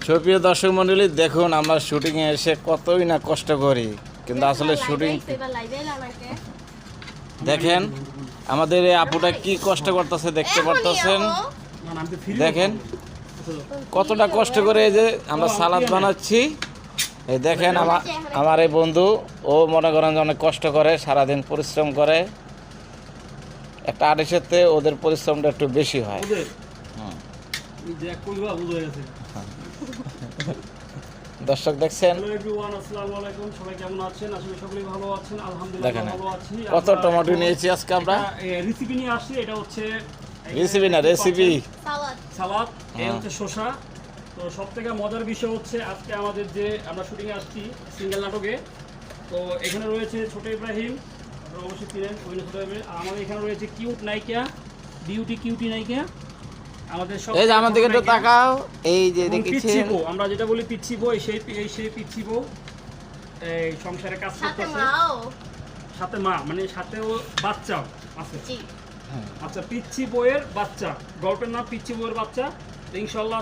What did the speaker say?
সুপ্রিয় দর্শক মণ্ডলী, দেখুন আমরা শুটিংয়ে এসে কতই না কষ্ট করি, কিন্তু আসলে শুটিং দেখেন আমাদের এই আপুটা কি কষ্ট করতেছে দেখতে পারতেছেন। দেখেন কতটা কষ্ট করে এই যে আমরা সালাদ বানাচ্ছি। এই দেখেন আমার এই বন্ধু, ও মনে করেন যে অনেক কষ্ট করে, সারাদিন পরিশ্রম করে। একটা আর্টিস্টের ওদের পরিশ্রমটা একটু বেশি হয়। দর্শক দেখছেন, দেখেন কত টমেটো নিয়েছি আজকে আমরা। রেসিপি নিয়ে আসছি, এটা হচ্ছে রেসিপি না রেসিপি সালাদ, এই হচ্ছে শসা। তো সব থেকে মজার বিষয় হচ্ছে আজকে আমাদের যে আমরা শুটিং এ আসছি সিঙ্গেল নাটকে, তো এখানে রয়েছে ছোট ইব্রাহিম, আপনারা অবশ্যই চিনেন অভিনয় ছোট ইব্রাহিম। আর আমাদের এখানে রয়েছে কিউট নায়িকা, কিউটি নায়িকা আমাদের সব। এই যে আমাদের দিকে একটু তাকাও, এই যে দেখেছেন আমরা যেটা বলি পিচ্ছি বউ, সেই পিচ্ছি বউ এই সংসারে কাজ করতেছে, সাথে মা মানে সাথেও বাচ্চাও আছে। আচ্ছা, পিচ্ছি বউয়ের বাচ্চা, গল্পের নাম পিচ্ছি বউয়ের বাচ্চা। ইনশাআল্লাহ